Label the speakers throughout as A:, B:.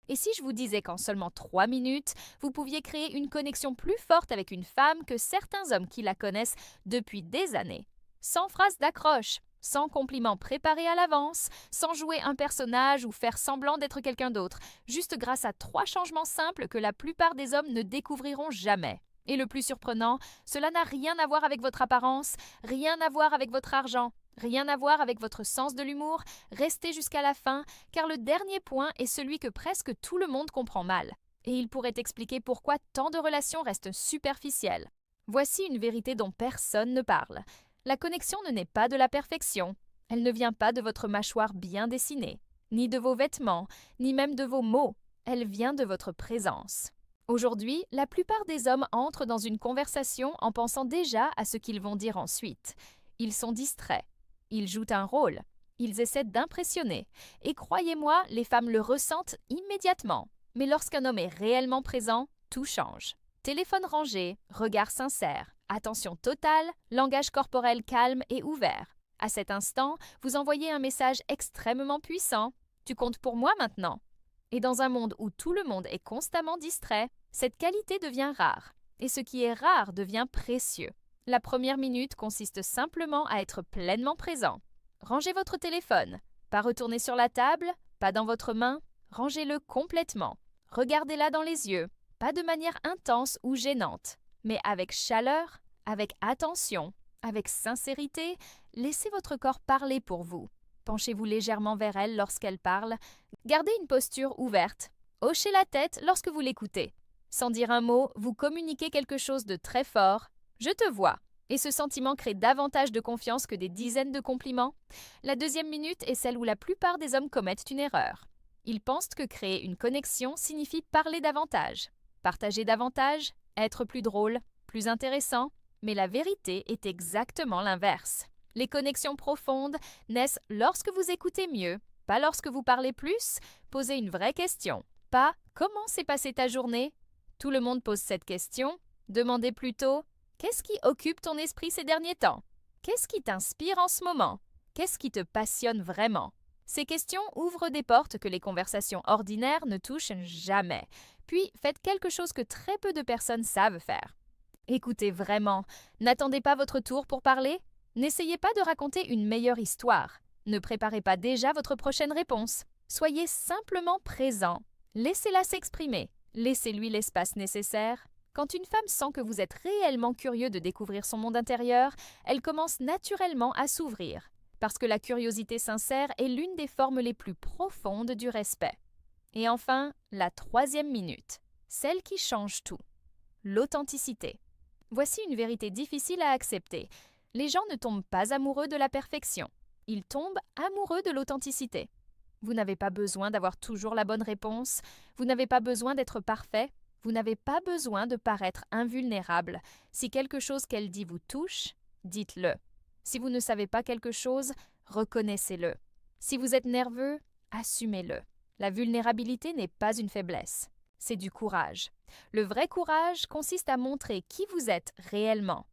A: Et si je vous disais qu'en seulement 3 minutes, vous pouviez créer une connexion plus forte avec une femme que certains hommes qui la connaissent depuis des années? Sans phrase d'accroche, sans compliments préparés à l'avance, sans jouer un personnage ou faire semblant d'être quelqu'un d'autre, juste grâce à 3 changements simples que la plupart des hommes ne découvriront jamais. Et le plus surprenant, cela n'a rien à voir avec votre apparence, rien à voir avec votre argent, rien à voir avec votre sens de l'humour. Restez jusqu'à la fin, car le dernier point est celui que presque tout le monde comprend mal. Et il pourrait expliquer pourquoi tant de relations restent superficielles. Voici une vérité dont personne ne parle. La connexion ne naît pas de la perfection. Elle ne vient pas de votre mâchoire bien dessinée, ni de vos vêtements, ni même de vos mots. Elle vient de votre présence. Aujourd'hui, la plupart des hommes entrent dans une conversation en pensant déjà à ce qu'ils vont dire ensuite. Ils sont distraits. Ils jouent un rôle. Ils essaient d'impressionner. Et croyez-moi, les femmes le ressentent immédiatement. Mais lorsqu'un homme est réellement présent, tout change. Téléphone rangé, regard sincère, attention totale, langage corporel calme et ouvert. À cet instant, vous envoyez un message extrêmement puissant. Tu comptes pour moi maintenant. Et dans un monde où tout le monde est constamment distrait, cette qualité devient rare. Et ce qui est rare devient précieux. La première minute consiste simplement à être pleinement présent. Rangez votre téléphone. Pas retourner sur la table, pas dans votre main. Rangez-le complètement. Regardez-la dans les yeux. Pas de manière intense ou gênante, mais avec chaleur, avec attention, avec sincérité. Laissez votre corps parler pour vous. Penchez-vous légèrement vers elle lorsqu'elle parle. Gardez une posture ouverte. Hochez la tête lorsque vous l'écoutez. Sans dire un mot, vous communiquez quelque chose de très fort. Je te vois. Et ce sentiment crée davantage de confiance que des dizaines de compliments. La deuxième minute est celle où la plupart des hommes commettent une erreur. Ils pensent que créer une connexion signifie parler davantage, partager davantage, être plus drôle, plus intéressant. Mais la vérité est exactement l'inverse. Les connexions profondes naissent lorsque vous écoutez mieux, pas lorsque vous parlez plus. Posez une vraie question. Pas comment s'est passée ta journée? Tout le monde pose cette question. Demandez plutôt qu'est-ce qui occupe ton esprit ces derniers temps? Qu'est-ce qui t'inspire en ce moment? Qu'est-ce qui te passionne vraiment? Ces questions ouvrent des portes que les conversations ordinaires ne touchent jamais. Puis faites quelque chose que très peu de personnes savent faire. Écoutez vraiment. N'attendez pas votre tour pour parler. N'essayez pas de raconter une meilleure histoire. Ne préparez pas déjà votre prochaine réponse. Soyez simplement présent. Laissez-la s'exprimer. Laissez-lui l'espace nécessaire. Quand une femme sent que vous êtes réellement curieux de découvrir son monde intérieur, elle commence naturellement à s'ouvrir. Parce que la curiosité sincère est l'une des formes les plus profondes du respect. Et enfin, la troisième minute. Celle qui change tout. L'authenticité. Voici une vérité difficile à accepter. Les gens ne tombent pas amoureux de la perfection. Ils tombent amoureux de l'authenticité. Vous n'avez pas besoin d'avoir toujours la bonne réponse. Vous n'avez pas besoin d'être parfait. Vous n'avez pas besoin de paraître invulnérable. Si quelque chose qu'elle dit vous touche, dites-le. Si vous ne savez pas quelque chose, reconnaissez-le. Si vous êtes nerveux, assumez-le. La vulnérabilité n'est pas une faiblesse. C'est du courage. Le vrai courage consiste à montrer qui vous êtes réellement,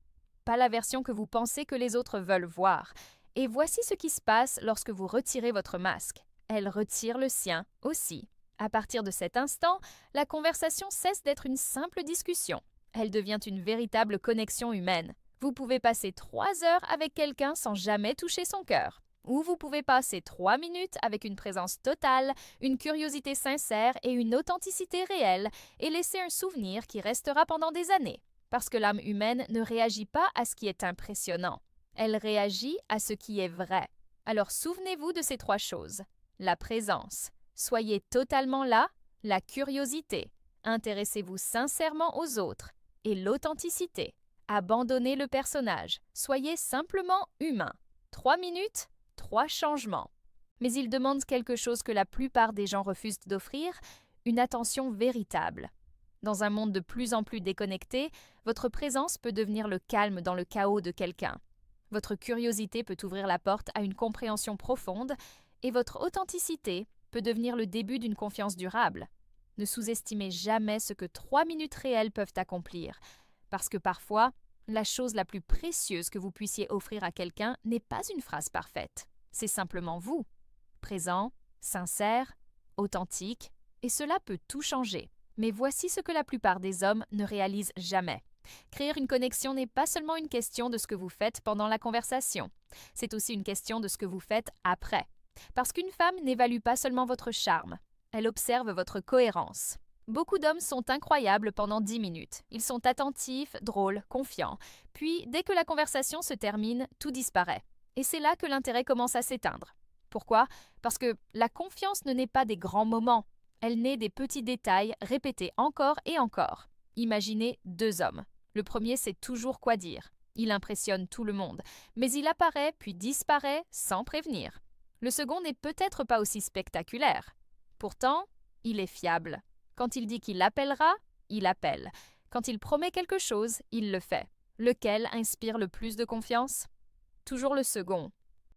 A: pas la version que vous pensez que les autres veulent voir. Et voici ce qui se passe lorsque vous retirez votre masque. Elle retire le sien aussi. À partir de cet instant, la conversation cesse d'être une simple discussion. Elle devient une véritable connexion humaine. Vous pouvez passer 3 heures avec quelqu'un sans jamais toucher son cœur. Ou vous pouvez passer 3 minutes avec une présence totale, une curiosité sincère et une authenticité réelle et laisser un souvenir qui restera pendant des années. Parce que l'âme humaine ne réagit pas à ce qui est impressionnant. Elle réagit à ce qui est vrai. Alors souvenez-vous de ces 3 choses. La présence. Soyez totalement là. La curiosité. Intéressez-vous sincèrement aux autres. Et l'authenticité. Abandonnez le personnage. Soyez simplement humain. 3 minutes, 3 changements. Mais il demande quelque chose que la plupart des gens refusent d'offrir, une attention véritable. Dans un monde de plus en plus déconnecté, votre présence peut devenir le calme dans le chaos de quelqu'un. Votre curiosité peut ouvrir la porte à une compréhension profonde et votre authenticité peut devenir le début d'une confiance durable. Ne sous-estimez jamais ce que 3 minutes réelles peuvent accomplir, parce que parfois, la chose la plus précieuse que vous puissiez offrir à quelqu'un n'est pas une phrase parfaite. C'est simplement vous, présent, sincère, authentique Et cela peut tout changer. Mais voici ce que la plupart des hommes ne réalisent jamais. Créer une connexion n'est pas seulement une question de ce que vous faites pendant la conversation, c'est aussi une question de ce que vous faites après. Parce qu'une femme n'évalue pas seulement votre charme, elle observe votre cohérence. Beaucoup d'hommes sont incroyables pendant 10 minutes. Ils sont attentifs, drôles, confiants. Puis, dès que la conversation se termine, tout disparaît. Et c'est là que l'intérêt commence à s'éteindre. Pourquoi? Parce que la confiance ne naît pas des grands moments. Elle naît des petits détails répétés encore et encore. Imaginez 2 hommes. Le premier sait toujours quoi dire. Il impressionne tout le monde. Mais il apparaît puis disparaît sans prévenir. Le second n'est peut-être pas aussi spectaculaire. Pourtant, il est fiable. Quand il dit qu'il appellera, il appelle. Quand il promet quelque chose, il le fait. Lequel inspire le plus de confiance? Toujours le second.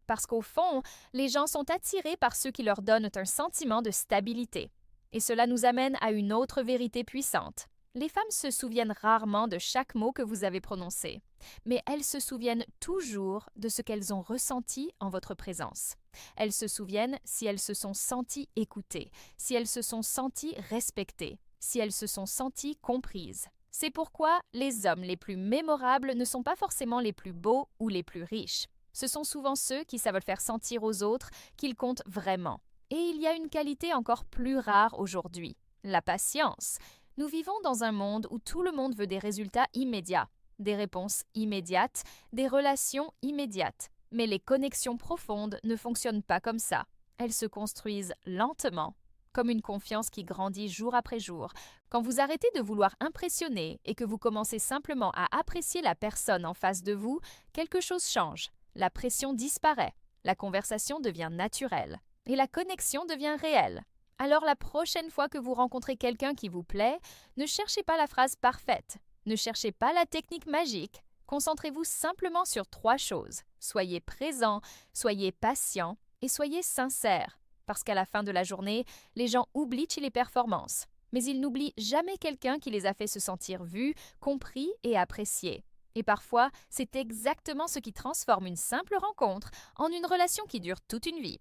A: Parce qu'au fond, les gens sont attirés par ceux qui leur donnent un sentiment de stabilité. Et cela nous amène à une autre vérité puissante. Les femmes se souviennent rarement de chaque mot que vous avez prononcé, mais elles se souviennent toujours de ce qu'elles ont ressenti en votre présence. Elles se souviennent si elles se sont senties écoutées, si elles se sont senties respectées, si elles se sont senties comprises. C'est pourquoi les hommes les plus mémorables ne sont pas forcément les plus beaux ou les plus riches. Ce sont souvent ceux qui savent faire sentir aux autres qu'ils comptent vraiment. Et il y a une qualité encore plus rare aujourd'hui, la patience. Nous vivons dans un monde où tout le monde veut des résultats immédiats, des réponses immédiates, des relations immédiates. Mais les connexions profondes ne fonctionnent pas comme ça. Elles se construisent lentement, comme une confiance qui grandit jour après jour. Quand vous arrêtez de vouloir impressionner et que vous commencez simplement à apprécier la personne en face de vous, quelque chose change. La pression disparaît, la conversation devient naturelle et la connexion devient réelle. Alors la prochaine fois que vous rencontrez quelqu'un qui vous plaît, ne cherchez pas la phrase parfaite, ne cherchez pas la technique magique. Concentrez-vous simplement sur 3 choses. Soyez présent, soyez patient et soyez sincère. Parce qu'à la fin de la journée, les gens oublient les performances. Mais ils n'oublient jamais quelqu'un qui les a fait se sentir vus, compris et appréciés. Et parfois, c'est exactement ce qui transforme une simple rencontre en une relation qui dure toute une vie.